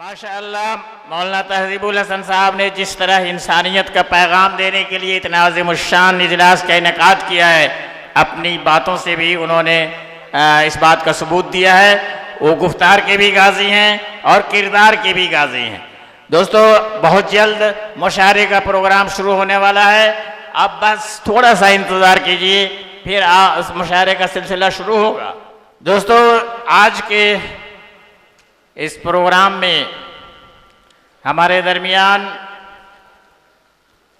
माशाअल्लाह मौलाना तहजीबुल हसन साहब ने जिस तरह इंसानियत का पैगाम देने के लिए इतना अज़ीमुश्शान इजलास का इनेकाद किया है, अपनी बातों से भी उन्होंने इस बात का सबूत दिया है। वो गुफ्तार के भी गाजी हैं और किरदार के भी गाजी हैं। दोस्तों, बहुत जल्द मुशायरे का प्रोग्राम शुरू होने वाला है। अब बस थोड़ा सा इंतज़ार कीजिए, फिर उस मुशायरे का सिलसिला शुरू होगा। दोस्तों, आज के इस प्रोग्राम में हमारे दरमियान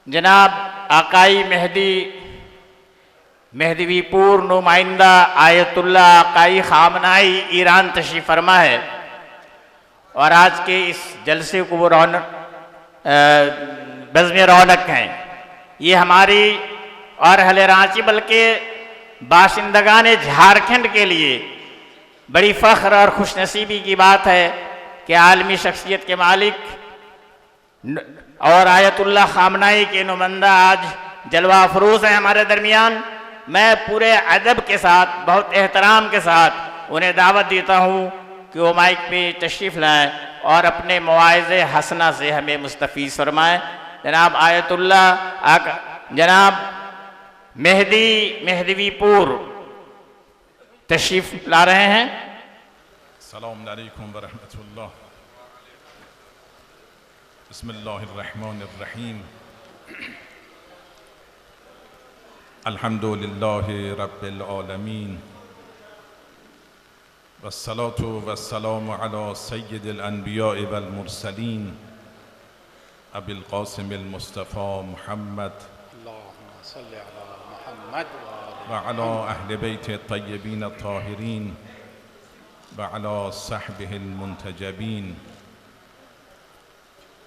जनाब आकाई मेहदीवीपुर नुमाइंदा आयतुल्ला आकाई खामनाई ईरान तशरीफ़ फरमा है और आज के इस जलसे को वो बज़्म रौनक हैं। ये हमारी और अहले रांची बल्कि बाशिंदगान झारखंड के लिए बड़ी फ़ख्र और खुशनसीबी की बात है कि आलमी शख्सियत के मालिक और आयतुल्ला खामनाई के नुमाइंदा आज जलवा अफरोज़ हैं हमारे दरमियान। मैं पूरे अदब के साथ, बहुत एहतराम के साथ उन्हें दावत देता हूँ कि वो माइक पे तशरीफ़ लाएँ और अपने मवाइज़े हसना से हमें मुस्तफ़ीज़ फरमाएँ। जनाब आयतुल्ला जनाब मेहदीवीपुर तशरीफ़ ला रहे हैं। अस्सलामु अलैकुम व रहमतुल्लाह। बिस्मिल्लाहिर्रहमानिर्रहीम। अल्हम्दुलिल्लाहि रब्बिल आलमीन वस्सलातु वस्सलामु अला सय्यिदिल अन्बिया'i वल मुरसलीन अबिल क़ासिमिल मुस्तफ़ा मुहम्मद अल्लाहुम्मा सल्लि अला मुहम्मद व अला अहले बैति तय्यबीन ताहिरीन व अला सहबिहिल मुंतजबीन।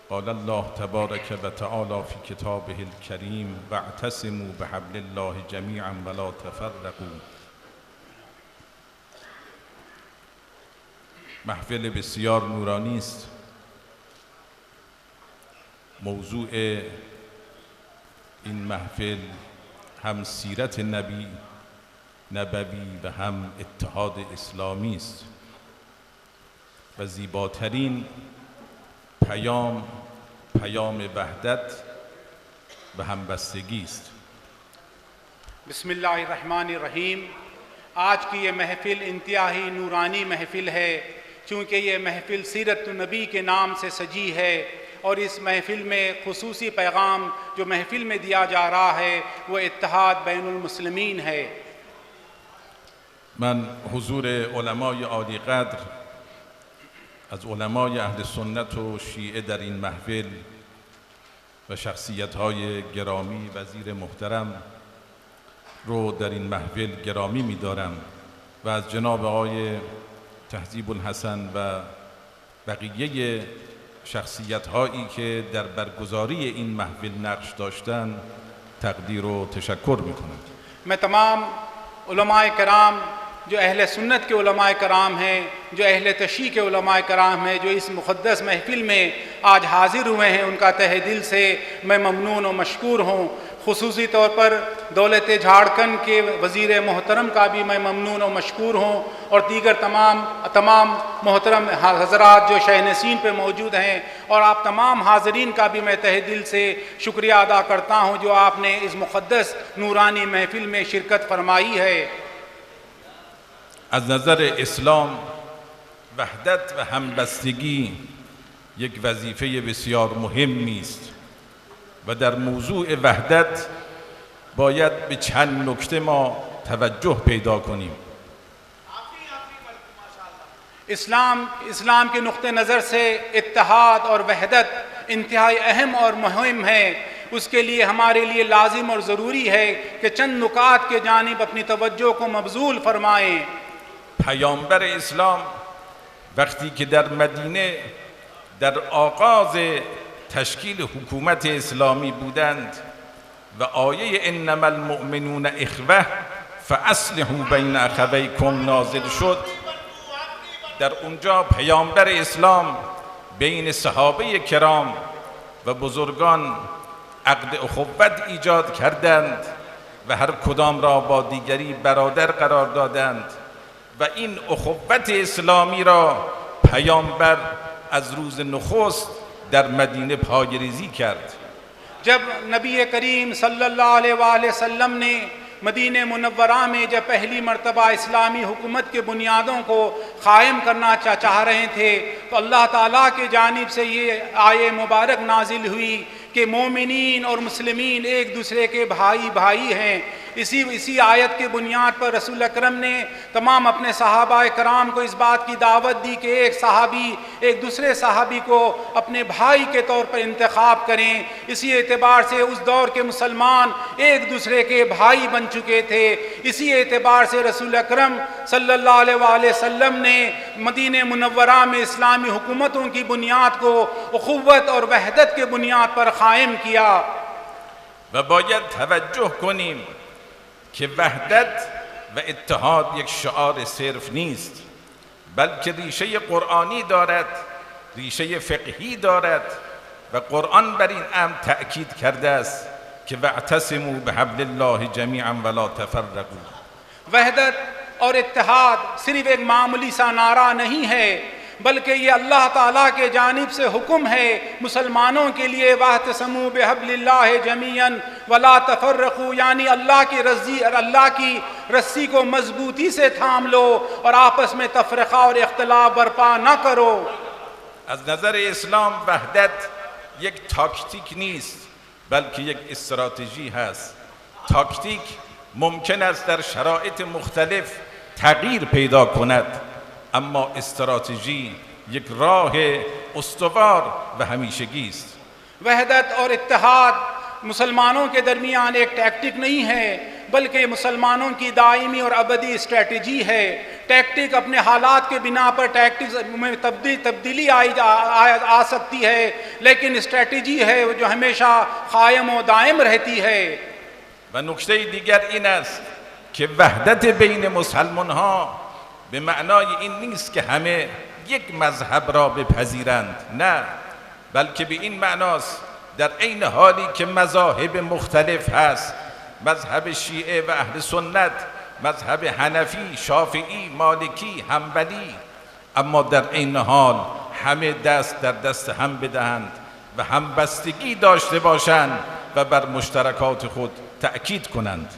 क़ाल अल्लाह तबारक व तआला फ़ी किताबिहिल करीम वअतसिमू बिहब्लिल्लाहि जमीअन व ला तफ़र्रक़ू। महफ़िल बसियार नूरानी است। موضوع این محفل هم سیرت نبوی و هم اتحاد اسلامی است و زیباترین پیام وحدت و همبستگی است. बिस्मिल्लाहिर्रहमानिर्रहीम। आज की ये महफ़िल इंतहाई नूरानी महफ़िल है, चूँकि ये महफ़िल सीरत नबी के नाम से सजी है और इस महफ़िल में खुसूसी पैगाम जो महफ़िल में दिया जा रहा है वो इत्तेहाद बैनुल मुस्लिमीन है। من حضور علمای عالی قدر از علمای اهل سنت و شیعه در این محفل و شخصیت‌های گرامی وزیر محترم رو در این محفل گرامی می‌دارم و از جناب آقای تهذیب الحسن و بقیه شخصیت‌هایی که در برگزاری این محفل نقش داشتن تقدیر و تشکر می‌کنم. मैं तमाम उलमाए कराम जो अहले सुन्नत के उलमाए कराम हैं, जो अहले तशी के उलमाए कराम हैं, जो इस मुक़द्दस महफ़िल में आज हाज़िर हुए हैं, उनका तहे दिल से मैं ममनून व मशकूर हूँ। खुसूसी तौर पर दौलत झारखंड के वज़ीर मोहतरम का भी मैं ममनून व मशकूर हूँ और दीगर तमाम मोहतरम हज़रात जो शहनशीन पे मौजूद हैं और आप तमाम हाज़रीन का भी मैं तहे दिल से शुक्रिया अदा करता हूँ जो आपने इस मुक़द्दस नूरानी महफ़िल में शिरकत फरमाई है। از نظر اسلام وحدت و همبستگی یک وظیفه بسیار مهمی است و در موضوع وحدت باید به چند نکته ما توجه پیدا کنیم. इस्लाम के नुक्ते नज़र से इत्तेहाद और वहदत इंतहाई अहम और मुहिम है। उसके लिए हमारे लिए लाजिम और ज़रूरी है कि चंद नुकात के जानिब अपनी तवज्जो को मबज़ूल फरमाएँ। پیامبر اسلام وقتی که در مدینه در آغاز تشکیل حکومت اسلامی بودند و آیه انما المؤمنون اخوه فاصلحوا بین اخویکم نازل شد، در اونجا پیامبر اسلام بین صحابه کرام و بزرگان عقد اخوت ایجاد کردند و هر کدام را با دیگری برادر قرار دادند و این اخوت اسلامی را پیامبر از روز نخست در مدینه پایه‌ریزی کرد. जब नबी करीम सल्लल्लाहु अलैहि वसल्लम ने मदीने मुनव्वरा में जब पहली मर्तबा इस्लामी हुकूमत के बुनियादों को क़ायम करना चाह रहे थे तो अल्लाह ताला के जानिब से ये आये मुबारक नाजिल हुई कि मोमिनीन और मुस्लिमीन एक दूसरे के भाई भाई हैं। इसी आयत के बुनियाद पर रसूल अकरम ने तमाम अपने सहाबा कराम को इस बात की दावत दी कि एक सहाबी एक दूसरे सहाबी को अपने भाई के तौर पर इंतखाब करें। इसी एतबार से उस दौर के मुसलमान एक दूसरे के भाई बन चुके थे। इसी एतबार से रसूल अकरम सल्लल्लाहु अलैहि वसल्लम ने मदीने मुनव्वरा में इस्लामी हुकूमतों की बुनियाद को उख़ुव्वत और वहदत के बुनियाद पर क़ायम किया। و باید توجه کنیم که وحدت و اتحاد یک شعار صرف نیست، بلکه ریشه قرآنی دارد، ریشه فقهی دارد و قرآن بر این امر تأکید کرده است که واعتصموا بحبل الله جمیعا ولا تفرقوا. वहदत और इत्तेहाद सिर्फ एक मामूली सा नारा नहीं है, बल्कि ये अल्लाह ताला के जानिब से हुक्म है मुसलमानों के लिए वाहतसमू बिहब्लिल्लाहि जमीअन वला तफर्रकू, यानी अल्लाह की रस्सी को मजबूती से थाम लो और आपस में तफरक़ा और इख्तिलाफ बर्पा न करो। از نظر اسلام وحدت یک تاکتیک نیست بلکه یک استراتژی هست. تاکتیک ممکن است در شرایط مختلف تغییر پیدا کند، اما استراتژی یک راه استوار و همیشگی است. वहदत और इत्तेहाद मुसलमानों के दरमियान एक टैक्टिक नहीं है, बल्कि मुसलमानों की दायमी और अबदी स्ट्रेटजी है। टैक्टिक अपने हालात के बिना पर टैक्टिक में तब्दीली आ सकती है, लेकिन स्ट्रेटजी है जो हमेशा कायम व दायम रहती है। و نکته دیگر این است که وحدت بین مسلمان ها به معنای این نیست که همه یک مذهب را بپذیرند، نه، بلکه به این معناست در عین حالی که مذاهب مختلف هست، مذهب شیعه و اهل سنت، مذهب حنفی، شافعی، مالکی، حنبلی، اما در عین حال همه دست در دست هم بدهند و همبستگی داشته باشند و بر مشترکات خود تأکید کنند.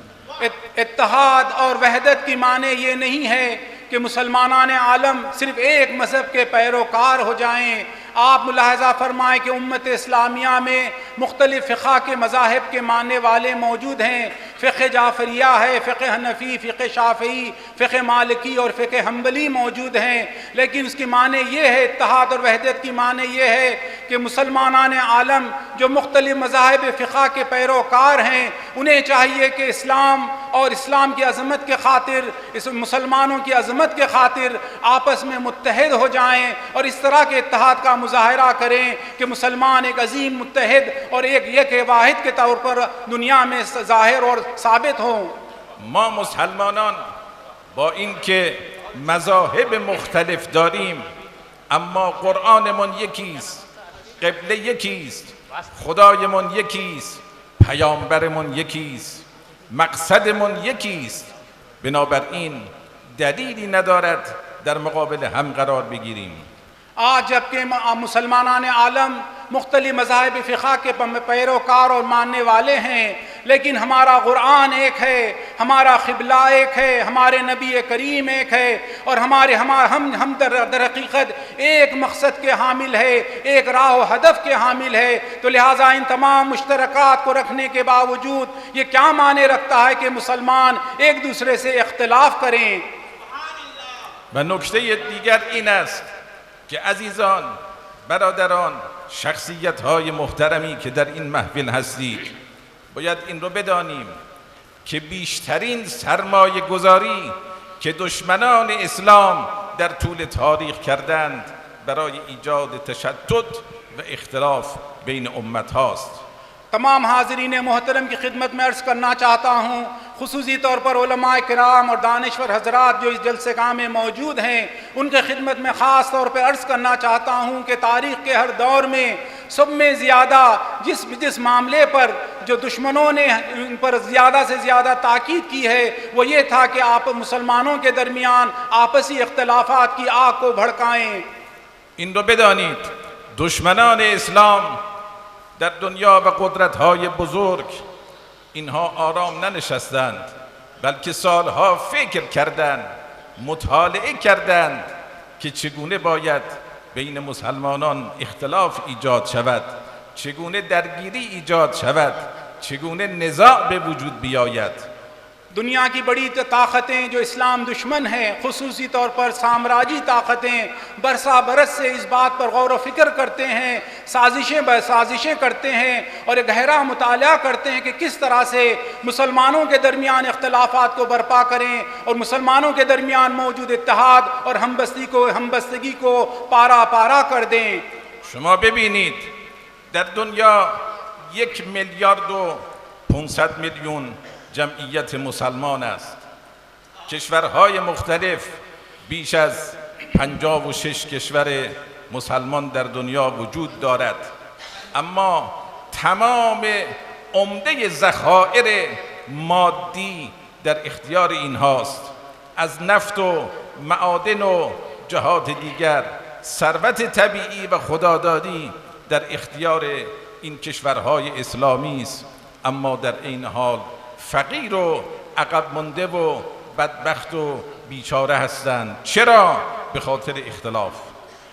इत्तेहाद और वहदत की माने ये नहीं है कि मुसलमानान आलम सिर्फ एक मज़हब के पैरोकार हो जाएं। आप मुलाहज़ा फरमाएँ कि उम्मत इस्लामिया में मुख्तलिफ़ फ़िक़ा के मज़ाहिब के मानने वाले मौजूद हैं। फ़िक़्ह जाफ़रिया है, फ़िक़्ह हनफ़ी, फ़िक़्ह शाफ़िई, फ़िक़्ह मालिकी और फ़िक़्ह हम्बली मौजूद हैं, लेकिन उसकी माने ये है, इत्तेहाद और वहदत की माने ये है कि मुसलमानान आलम जो मुख्तलिफ़ मज़ाहिब फ़िक़ा के पैरोकार हैं, उन्हें चाहिए कि इस्लाम और इस्लाम की अज़मत के ख़ातिर, इस मुसलमानों की अज़मत के ख़ातिर आपस में मुत्तहिद हो जाएँ और इस तरह के इत्तेहाद का मुज़ाहरा करें कि मुसलमान एक अज़ीम मुत्तहिद और एक वाहिद के तौर पर दुनिया में ज़ाहिर और साबित हों। ما مسلمانان با اینکه مذاهب مختلف داریم اما قرآنمون یکیست، قبله یکیست، خدایمون یکیست، پیامبرمون یکیست، مقصدمون یکیست، بنابراین دلیلی ندارد در مقابل هم قرار بگیریم. आज जबकि मुसलमानान आलम मुख्तलिफ़ मज़ाहिब फ़िक़ा के पैरोकार और मानने वाले हैं, लेकिन हमारा कुरान एक है, हमारा क़िबला एक है, हमारे नबी करीम एक है और हम दर हकीकत एक मकसद के हामिल है, एक राह व हदफ के हामिल है। तो लिहाजा इन तमाम मुश्तरकात को रखने के बावजूद ये क्या माने रखता है कि मुसलमान एक दूसरे से इख्तिलाफ करें। و نکته دیگر این است که عزیزان، برادران، شخصیت های محترمی که در این محفل هستید، باید این رو بدانیم که بیشترین سرمایه گذاری که دشمنان اسلام در طول تاریخ کردند برای ایجاد تشتت و اختلاف بین امت هاست. तमाम हाज़रीन मोहतरम की खिदमत में अर्ज़ करना चाहता हूँ, खुसूसी तौर पर उलमाए किराम और दानिश्वर हज़रात जो इस जलसेगाह में मौजूद हैं, उनके खिदमत में ख़ास तौर पर अर्ज़ करना चाहता हूँ कि तारीख़ के हर दौर में सब में ज़्यादा जिस मामले पर जो दुश्मनों ने उन पर ज़्यादा से ज़्यादा ताकीद की है वो ये था कि आप मुसलमानों के दरमियान आपसी इख्तलाफात की आग को भड़काएँ। این رو بدانید دشمنان اسلام در دنیا و قدرت‌های بزرگ اینها آرام ننشستند، بلکه سالها فکر کردند، مطالعه کردند که چگونه باید بین مسلمانان اختلاف ایجاد شود، چگونه درگیری ایجاد شود، چگونه نزاع به وجود بیاید. दुनिया की बड़ी ताकतें जो इस्लाम दुश्मन हैं, खुसूसी तौर पर साम्राज्यी ताकतें बरसा बरस से इस बात पर गौर व फिक्र करते हैं, साजिशें करते हैं और एक गहरा मुताला करते हैं कि किस तरह से मुसलमानों के दरमियान इख्तलाफात को बर्पा करें और मुसलमानों के दरमियान मौजूद इत्तेहाद और हमबस्तगी को पारा पारा कर दें. شما ببینید در دنیا 1,500,000,000 جمعیت مسلمان است. کشورهای مختلف بیش از 56 کشور مسلمان در دنیا وجود دارد، اما تمام عمده ذخایر مادی در اختیار اینهاست. از نفت و معادن و جهات دیگر ثروت طبیعی و خدادادی در اختیار این کشورهای اسلامی است، اما در این حال فقیر و عقب مانده و بدبخت و بیچاره هستند. چرا؟ به خاطر اختلاف.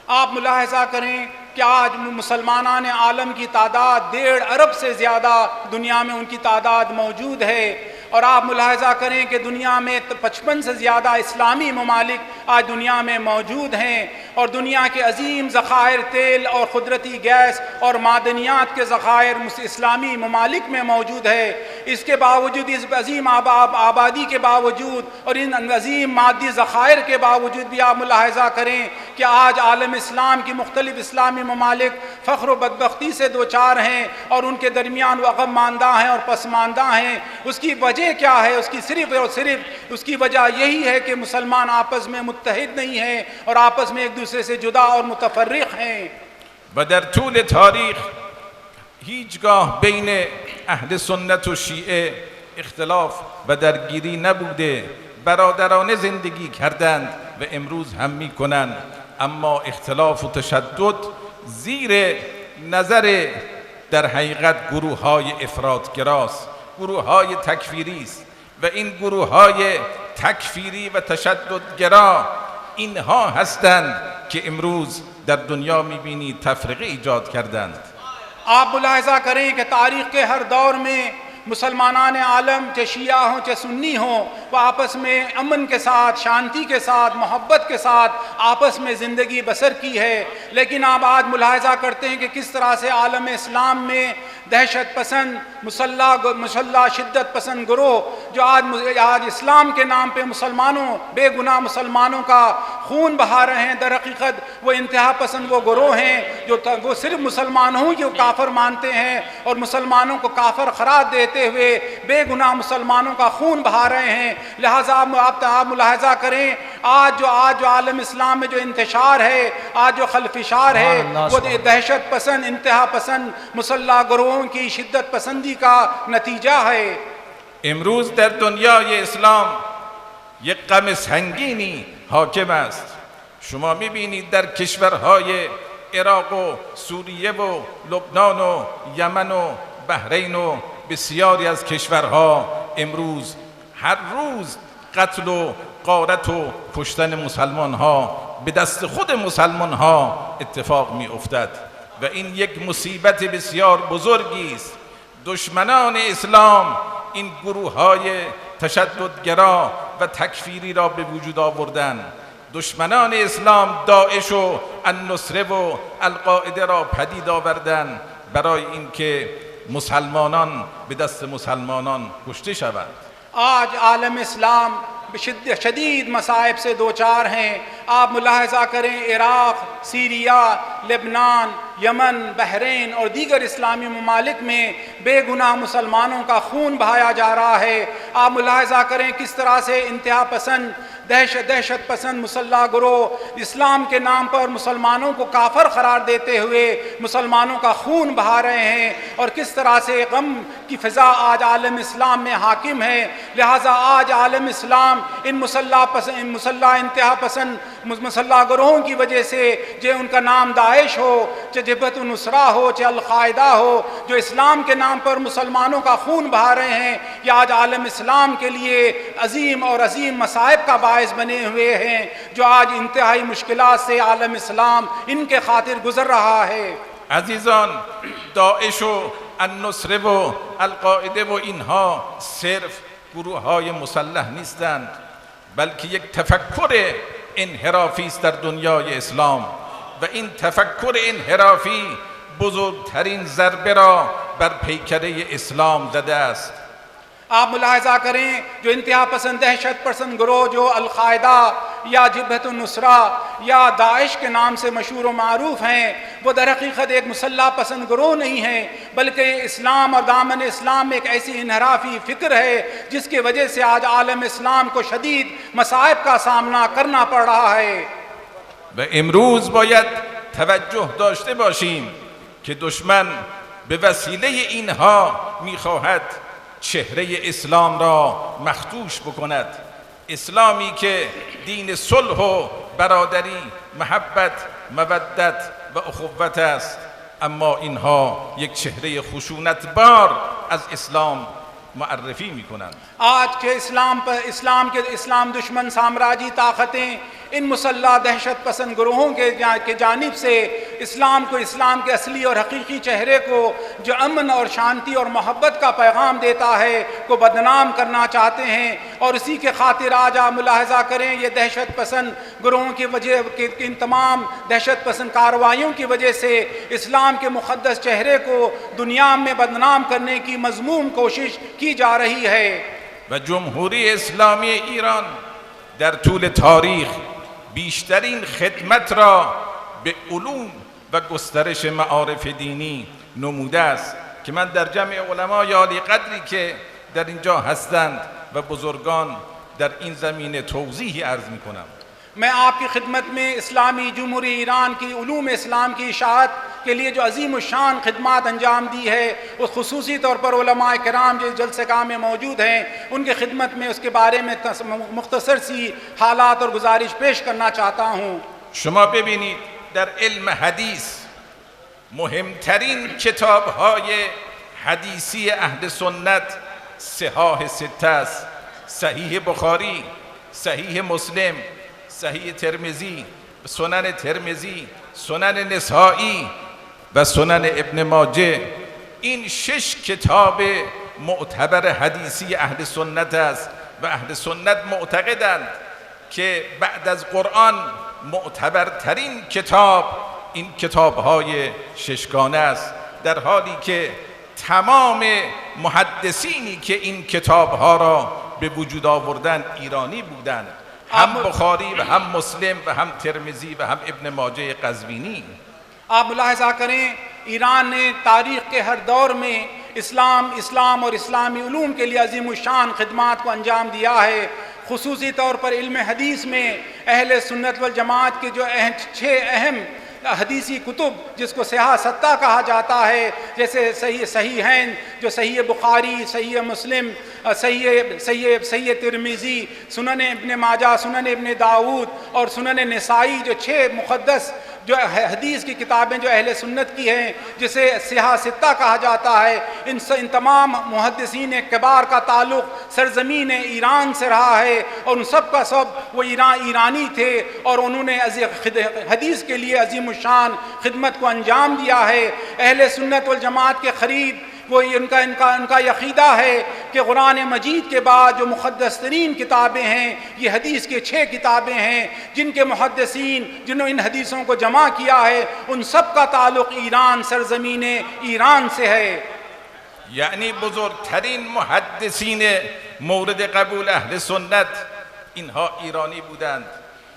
आप मुलाहिज़ा करें कि आज मुसलमानान आलम की तादाद 1.5 अरब से ज़्यादा दुनिया में उनकी तादाद मौजूद है, और आप मुलाहिज़ा करें कि दुनिया में 55 से ज़्यादा इस्लामी ममालिक आज दुनिया में मौजूद हैं, और दुनिया के अजीम ज़खायर तेल और क़ुदरती गैस और मादनियात के ज़खायर इस्लामी ममालिक में मौजूद है. इसके बावजूद, इस अजीम आबादी के बावजूद और इन अजीम मादी ज़खायर के बावजूद भी आप मुलाहिज़ा करें कि आज आलम इस्लाम की मुख्तलिफ इस्लामी ममालिक फ़ख्र व बदबख्ती से दो चार हैं और उनके दरमियान वो अक़ब मानदा हैं और पसमानदा हैं. उसकी वजह क्या है? उसकी सिर्फ़ और सिर्फ उसकी वजह यही है कि मुसलमान आपस में मुत्तहिद नहीं हैं और आपस में एक दूसरे से जुदा और मुतफर्रिक़ हैं. و در طول تاریخ هیچگاه بین اهل سنت و شیعه اختلاف و درگیری نبوده، برادرانه زندگی کردند و امروز هم میکنند، اما اختلاف و تشدد زیر نظر در حقیقت گروه های افراطگراست، گروه های تکفیری است، و این گروه های تکفیری و تشددگرا اینها هستند که امروز در دنیا میبینید تفرقه ایجاد کردند. आप मुलाहिज़ा करें कि तारीख़ के हर दौर में मुसलमानान आलम, चाहे शिया हों चाहे सुन्नी हों, वह आपस में अमन के साथ, शांति के साथ, मोहब्बत के साथ आपस में ज़िंदगी बसर की है. लेकिन आप आज मुलाहिज़ा करते हैं कि किस तरह से आलम इस्लाम में दहशत पसंद मुसल्ला शिद्दत पसंद गिरोह जो आज इस्लाम के नाम पे मुसलमानों, बेगुनाह मुसलमानों का खून बहा रहे हैं, दर हकीकत वो इंतहा पसंद वो गिरोह हैं जो वो सिर्फ मुसलमानों को काफिर मानते हैं और मुसलमानों को काफिर करार देते हुए बेगुनाह मुसलमानों का खून बहा रहे हैं. लिहाजा आप मुलाहिज़ा करें, आज जो आलम इस्लाम में जो इंतशार है, आज जो खलफिशार है, वो दहशत पसंद, इंतहा पसंद मुसल्ला गिरोह की शिद्दत पसंदी का नतीजा है. امروز در دنیای اسلام یک غم سنگینی حاکم است. شما میبینید در کشورهای عراق و سوریه و لبنان و یمن و بحرین و بسیاری از کشورها امروز هر روز قتل و غارت و کشتن مسلمان ها به دست خود مسلمان ها اتفاق می افتد و این یک مصیبت بسیار بزرگی است. دشمنان اسلام این گروه های تشددگرا و تکفیری را به وجود آوردند. دشمنان اسلام داعش و النصره و القاعده را پدید آوردند برای اینکه مسلمانان به دست مسلمانان کشته شوند. आज आलम इस्लाम शदीद मसाइब से दो चार हैं. आप मुलाहिज़ा करें, Iraq, Syria, Lebanon, Yemen, Bahrain और दीगर इस्लामी ममालिक में बेगुनाह मुसलमानों का खून बहाया जा रहा है. आप मुलाहिज़ा करें किस तरह से इंतहा पसंद, दहशत पसंद मुसल्ला गिरोह इस्लाम के नाम पर मुसलमानों को काफिर करार देते हुए मुसलमानों का खून बहा रहे हैं, और किस तरह से गम की फ़िज़ा आज आलम इस्लाम में हाकिम है. लिहाजा आज आलम इस्लाम इन मुसल्ला इंतहा पसंद मुसल्ला ग्रोहों की वजह से, जो उनका नाम दाइश हो, चाहे जबहत नुसरा हो, चाहे अल-कायदा हो, जो इस्लाम के नाम पर मुसलमानों का खून बहा रहे हैं, ये आज आलम इस्लाम के लिए अजीम और अजीम मसाइब का बायस बने हुए हैं, जो आज इंतहाई मुश्किलात से आलम इस्लाम इनके खातिर गुजर रहा है। عزیزان، داعش و النصره و القاعده و اینها صرف گروه های مسلح نیستند، بلکه یک تفکر انحرافی است در دنیای اسلام و این تفکر انحرافی بزرگترین ضربه را بر پیکره اسلام زده است. आप मुलाहिज़ा करें, जो इंतहा पसंद दहशत पसंद ग्रोह जो अल-कायदा या जबहत नुसरा या दाइश के नाम से मशहूर व मारूफ हैं, वो दर हकीकत एक मुसल्ला पसंद ग्रोह नहीं हैं, बल्कि इस्लाम और दामन इस्लाम में एक ऐसी इनहराफी फ़िक्र है जिसकी वजह से आज आलम इस्लाम को शदीद मसाइब का सामना करना पड़ रहा है। و امروز باید توجه داشته باشیم که دشمن به وسیله اینها میخواهد چهره اسلام را مخدوش بکند، اسلامی که دین صلح و برادری، محبت، مودت و اخوت است، اما اینها یک چهره خشونتبار از اسلام معرفی میکنند. आज के इस्लाम दुश्मन साम्राज्य ताकतें इन मुसल्ला दहशत पसंद ग्रोहों के जानिब से इस्लाम के असली और हकीकी चेहरे को, जो अमन और शांति और मोहब्बत का पैगाम देता है, को बदनाम करना चाहते हैं। और इसी के खातिर आज आप मुलाहिज़ा करें, ये दहशत पसंद ग्रोहों की वजह के इन तमाम दहशत पसंद कार्रवाइयों की वजह से इस्लाम के मुक़द्दस चेहरे को दुनिया में बदनाम करने की मज़मूम कोशिश की जा रही है। و جمهوری اسلامی ایران در طول تاریخ بیشترین خدمت را به علوم و گسترش معارف دینی نموده است که من در جمع علمای عالی قدری که در اینجا هستند و بزرگان در این زمینه توضیحی عرض می کنم. मैं आपकी खिदमत में इस्लामी जमहूरी ईरान की उलूम इस्लाम की इशाअत के लिए जो अजीम शान खिदमत अंजाम दी है, उस खुसूसी तौर पर उलमाए किराम जो जलसेगाह में मौजूद हैं, उनकी खिदमत में उसके बारे में मुख्तसर सी हालात और गुजारिश पेश करना चाहता हूँ। شما ببینید در علم حدیث مهمترین کتاب‌های حدیثی اهل سنت صحاح سته است: صحیح بخاری، صحیح مسلم، صحیح ترمذی، سنن ترمذی، سنن نسائی و سنن ابن ماجه. این 6 کتاب معتبر حدیثی اهل سنت است و اهل سنت معتقدند که بعد از قرآن معتبرترین کتاب این کتاب‌های 6گانه است، در حالی که تمام محدثینی که این کتاب‌ها را به وجود آوردن ایرانی بودند، هم بخاری و هم مسلم و هم ترمذی و هم ابن ماجه قزوینی. आप मुलाहिज़ा करें, ईरान ने तारीख़ के हर दौर में इस्लाम और इस्लामी उलूम के लिए अजीम शान खिदमात को अंजाम दिया है। खुसूसी तौर पर इल्म हदीस में अहले सुन्नत वल जमात के जो 6 अहम हदीसी कुतुब, जिसको सिहा सत्ता कहा जाता है, जैसे सही हैं, जो सही बुखारी, सही मुस्लिम, सही तिरमिज़ी, सुनन इब्न माजा, सुनन इब्न दाऊद और सुनन निसाई, जो 6 मुक़द्दस जो हदीस की किताबें जो अहले सुन्नत की हैं, जिसे सिहा सित्ता कहा जाता है, इन तमाम मुहद्दिसीन किबार का ताल्लुक़ सरज़मीन ईरान से रहा है और उन सब का सब वो ईरानी थे और उन्होंने हदीस के लिए अजीम शान खिदमत को अंजाम दिया है। अहले सुन्नत वल जमात के क़रीब वो इनका यक़ीदा है कि कुरान मजीद के बाद जो मुक़द्दस तरीन किताबें हैं, ये हदीस के 6 किताबें हैं, जिनके मुहद्दिसीन जिन्होंने इन हदीसों को जमा किया है, उन सब का ताल्लुक़ ईरान, सरज़मीन ईरान से है। یعنی بزرگترین محدثین مورد قبول اهل سنت اینها ایرانی بودند.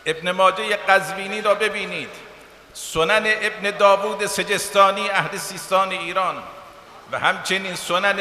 ابن ماجه قزوینی را ببینید، سنن ابن داوود سجستانی اهل سیستان ایران و همچنین سنن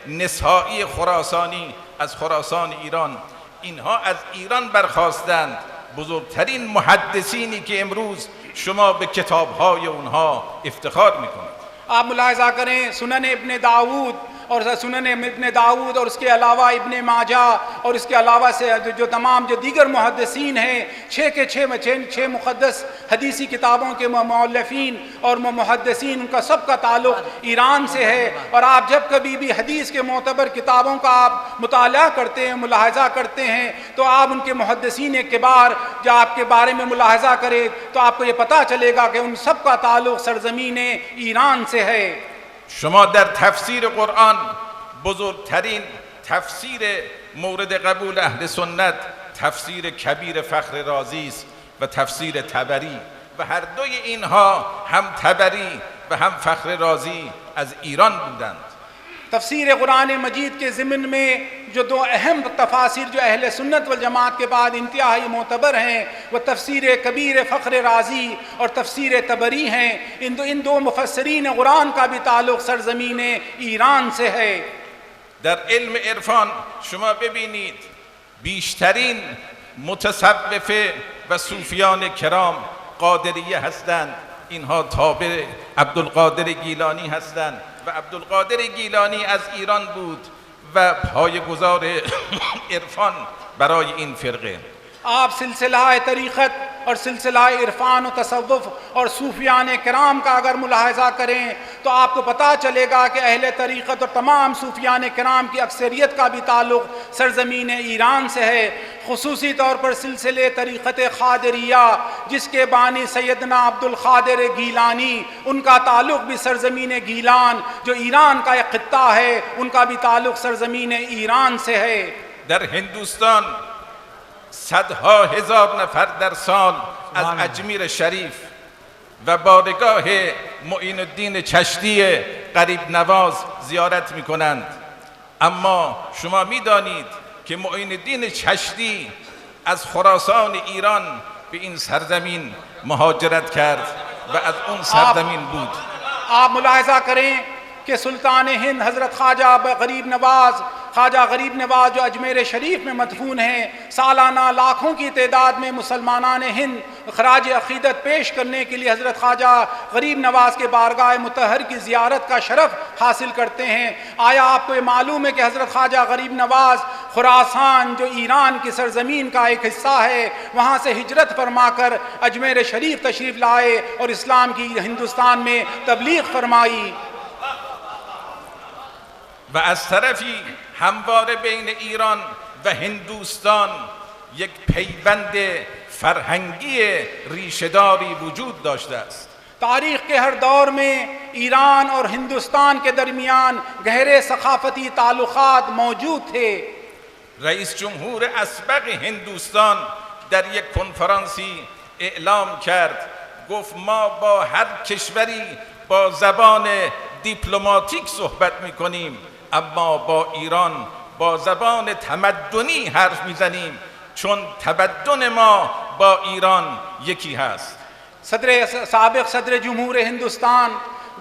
نسائی خراسانی از خراسان ایران، اینها از ایران برخاستند. بزرگترین محدثینی که امروز شما به کتاب‌های اونها افتخار میکنید. आप मुलाहिज़ा करें, सुनन इब्न दाऊद और सुनन इब्न दाऊद और उसके अलावा इब्न माजा और इसके अलावा से जो तमाम जो दीगर मुहद्दिसीन हैं, 6 के 6 मुक़द्दस हदीसी किताबों के मौलफ़ीन और मुहद्दिसीन, उनका सबका ताल्लुक़ ईरान से है। और आप जब कभी भी हदीस के मोतबर किताबों का आप मुताला करते हैं, मुलाहज़ा करते हैं, तो आप उनके मुहद्दिसीन किबार जो आपके बारे में मुलाहज़ा करें तो आपको ये पता चलेगा कि उन सब का ताल्लुक़ सरज़मीन ईरान से है। شما در تفسیر قرآن بزرگترین تفسیر مورد قبول اهل سنت تفسیر کبیر فخر رازی است و تفسیر طبری و هر دوی اینها هم طبری و هم فخر رازی از ایران بودند. तफसीर कुरान मजीद के ज़िम्न में जो 2 अहम तफासिर जो अहल सुन्नत वल जमात के बाद इंतहाई मोतबर हैं वह तफसीर कबीर फ़ख्र राज़ी और तफसीर तबरी हैं। इन दो मुफस्सरीन कुरान का भी ताल्लुक़ सरज़मीन ईरान से है। در علم عرفان شما ببینید بیشترین متصوفه و صوفیان کرام قادریه هستند. اینها تابع عبدالقادر گیلانی هستند و عبدالقادر گیلانی از ایران بود و پایه‌گذار عرفان برای این فرقه. आप सिलसिला तरीक़त और सिलसिला इरफ़ान और तसव्वुफ़ और सूफ़ियान कराम का अगर मुलाहज़ा करें तो आपको पता चलेगा कि अहले तरीक़त और तमाम सूफ़ियान कराम की अक्सरियत का भी ताल्लुक़ सरज़मीन ईरान से है। ख़ुसूसी तौर पर सिलसिले तरीक़त ख़ादिरिया जिसके बानी सैयदना अब्दुल क़ादिर गीलानी, उनका ताल्लुक़ भी सरज़मीन गीलान जो ईरान का एक ख़ित्ता है, उनका भी ताल्लुक़ सरज़मीन ईरान से है। در هندوستان صدها هزار نفر در سال از اجمیر شریف و بارگاه معین الدین چشتی قریب نواز زیارت می کنند. اما شما می دانید که معین الدین چشتی از خراسان ایران به این سرزمین مهاجرت کرد و از اون سرزمین بود. आप मुलाहज़ा करें कि सुल्तान हिंद हज़रत ख्वाजा गरीब नवाज जो अजमेर शरीफ में मदफून हैं, सालाना लाखों की तादाद में मुसलमानान हिंद खराज अक़ीदत पेश करने के लिए हज़रत ख्वाजा गरीब नवाज के बारगाह मुतहर की ज़ियारत का शरफ़ हासिल करते हैं। आया आपको ये मालूम है कि हज़रत ख्वाजा गरीब नवाज खुरासान जो ईरान की सरज़मीन का एक हिस्सा है, वहाँ से हिजरत फरमाकर अजमेर शरीफ तशरीफ़ लाए और इस्लाम की हिंदुस्तान में तबलीग फरमाई। و از طرفی همواره بین ایران و هندوستان یک پیوند فرهنگی ریشه‌داری وجود داشته است. तारीख़ के हर दौर में ईरान और हिंदुस्तान के दरमियान गहरे सक़ाफ़ती ताल्लुक़ात मौजूद थे। رئیس جمهور اسبق هندوستان در یک کنفرانسی اعلام کرد، گفت ما با هر کشوری با زبان دیپلماتیک صحبت میکنیم، اما با ایران با زبان تمدنی حرف میزنیم، چون تمدن ما با ایران یکی هست. साबिक़ सदर जमहूर हिंदुस्तान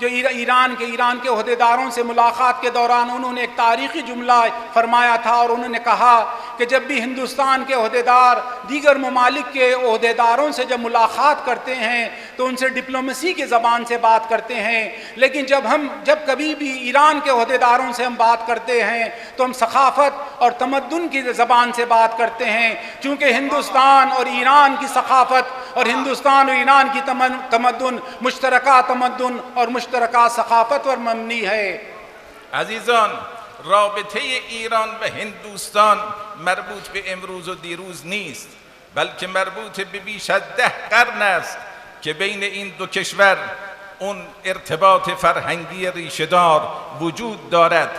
जो ईरान के अहदेदारों से मुलाकात के दौरान उन्होंने एक तारीख़ी जुमला फरमाया था और उन्होंने कहा कि जब भी हिंदुस्तान के अहदेदार दीगर ममालिक के अहदेदारों से जब मुलाकात करते हैं तो उनसे डिप्लोमेसी की ज़बान से बात करते हैं, लेकिन जब कभी भी ईरान के अहदेदारों से हम बात करते हैं तो हम सक़ाफ़त और तमद्दुन की ज़बान से बात करते हैं, चूँकि हिंदुस्तान और ईरान की सक़ाफ़त और हिंदुस्तान और ईरान की तमद्दुन मुश्तरका तमद्दुन और मुश्तरका सक़ाफ़त पर मबनी है। عزیزان، رابطه ایران و هندوستان مربوط به امروز و دیروز نیست، بلکه مربوط به بیش از 10 قرن است که بین این دو کشور اون ارتباط فرهنگی ریشه‌دار وجود دارد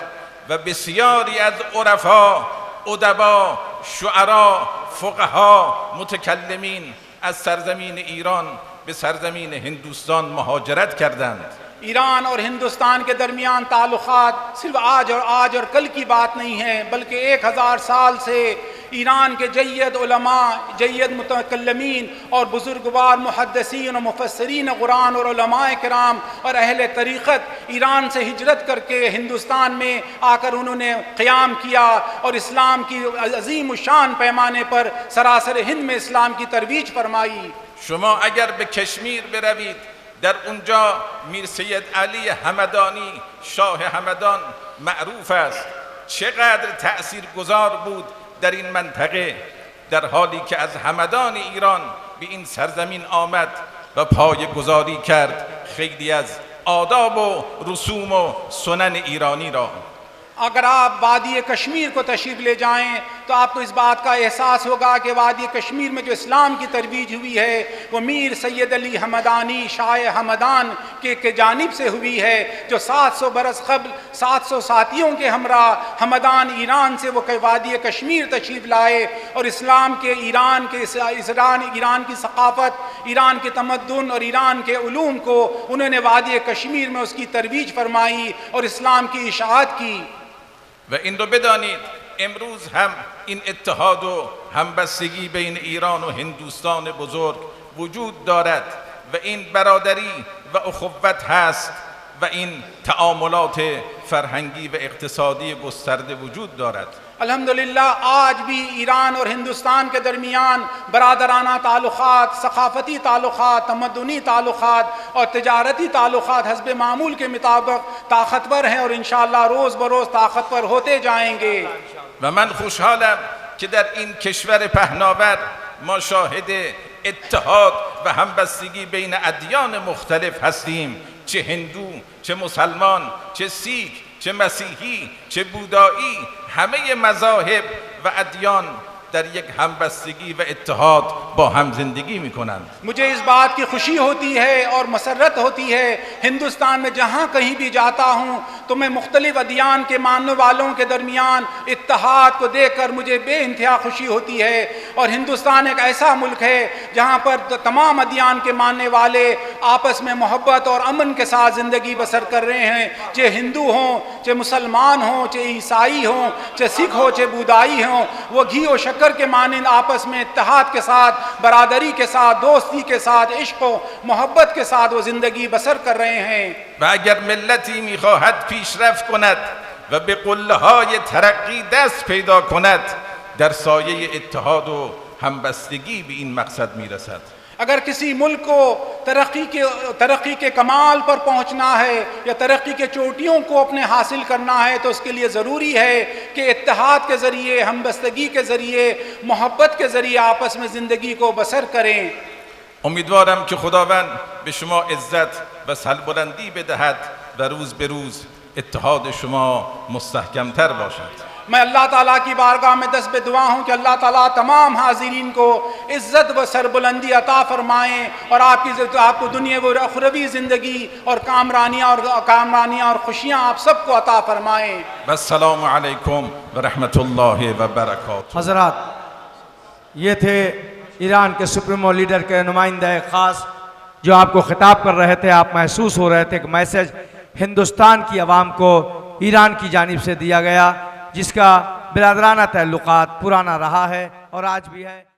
و بسیاری از عرفا، ادبا، شعرا، فقها، متکلمین از سرزمین ایران به سرزمین هندوستان مهاجرت کردند. ईरान और हिंदुस्तान के दरमियान ताल्लुक़ात सिर्फ आज और कल की बात नहीं है, बल्कि 1000 साल से ईरान के जय्यद उलमा, जय्यद मुतकल्लिमीन और बुज़ुर्गवार मुहद्दिसीन और मुफस्सिरीन कुरान और उलमाए किराम और अहले तरीक़त ईरान से हिजरत करके हिंदुस्तान में आकर उन्होंने क़याम किया और इस्लाम की अज़ीम शान पैमाने पर सरासर हिंद में इस्लाम की तरवीज फरमाई। شما اگر به کشمیر بروید در اونجا میر سید علی همدانی شاه همدان معروف است چقدر تأثیرگذار بود در این منطقه، در حالی که از همدان ایران به این سرزمین آمد و پایه‌گذاری کرد خیلی از آداب و رسوم و سنن ایرانی را. अगर आप वादी कश्मीर को तशरीफ़ ले जाएं तो आपको इस बात का एहसास होगा कि वादी कश्मीर में जो इस्लाम की तरवीज हुई है वो मीर सैयद अली हमदानी शाह हमदान के जानिब से हुई है, जो 700 बरस क़ब्ल 700 साथियों के हमरा हमदान ईरान से वो वादी कश्मीर तशरीफ़ लाए और इस्लाम के ईरान की सक़ाफ़त, ईरान के तमद्दुन और ईरान के उलूम को उन्होंने वादी कश्मीर में उसकी तरवीज फरमाई और इस्लाम की इशाअत की। و این رو بدانید امروز هم این اتحاد و همبستگی بین ایران و هندوستان بزرگ وجود دارد و این برادری و اخوت هست و این تعاملات فرهنگی و اقتصادی گسترده وجود دارد. अल्हम्दुलिल्लाह आज भी ईरान और हिंदुस्तान के दरमियान बरादराना ताल्लुक़ात, सक़ाफ़ती ताल्लुक़ात, तमद्दुनी ताल्लुक़ात और तिजारती ताल्लुक़ात हस्ब मामूल के मुताबिक ताकतवर हैं और इंशाअल्लाह रोज़ बरोज़ ताकतवर होते जाएंगे। و من خوشحالم که در این کشور پهناور ما شاهد اتحاد و همبستگی بین ادیان مختلف هستیم، چه هندو، چه مسلمان، چه سیک، چه مسیحی، چه بودایی، همه مذاهب و ادیان در یک همبستگی و اتحاد با هم زندگی میکنند. मुझे इस बात की खुशी होती है और मसरत होती है, हिंदुस्तान में जहाँ कहीं भी जाता हूँ तो मैं मुख्तलिफ अदियान के मानने वालों के दरमियान इत्तेहाद को देख कर मुझे बेइंतहा खुशी होती है। और हिंदुस्तान एक ऐसा मुल्क है जहाँ पर तमाम अदियान के मानने वाले आपस में मोहब्बत और अमन के साथ ज़िंदगी बसर कर रहे हैं, चाहे हिंदू हों, चाहे मुसलमान हों, चाहे ईसाई हों, चाहे सिख हो, चाहे बुदाई हों, वो घी और शक्कर के मानंद आपस में इत्तेहाद के साथ, बरादरी के साथ, दोस्ती के साथ, इश्क व मोहब्बत के साथ वो ज़िंदगी बसर कर रहे हैं। و اگر ملتی میخواهد پیشرفت کند و به قله‌های ترقی دست پیدا کند در سایه اتحاد و همبستگی به این مقصد میرسد. अगर किसी मुल्क को तरक्की के कमाल पर पहुंचना है या तरक्की के चोटियों को अपने हासिल करना है तो उसके लिए ज़रूरी है कि इत्तेहाद के ज़रिए, हमबस्तगी के ज़रिए, मोहब्बत के ज़रिए आपस में ज़िंदगी को बसर करें। امیدوارم که خداوند به شما عزت و سربلندی بدهد و روز به روز اتحاد شما مستحکمتر باشد. मैं अल्लाह ताला की बारगाह में दस्त दुआ हूँ कि अल्लाह ताला तमाम हाजिरीन को इज़्ज़त व सरबुलंदी अता फरमाएँ और आपको दुनिया व अखरवी ज़िंदगी और कामरानियाँ और खुशियाँ आप सबको अता फरमाएँ। अस्सलामु अलैकुम व रहमतुल्लाहि व बरकातुहू। हज़रात, ये थे ईरान के सुप्रीमो लीडर के नुमाइंदा ख़ास जो आपको ख़िताब कर रहे थे। आप महसूस हो रहे थे कि मैसेज हिंदुस्तान की आवाम को ईरान की जानिब से दिया गया, जिसका बिरादराना ताल्लुक़ात पुराना रहा है और आज भी है।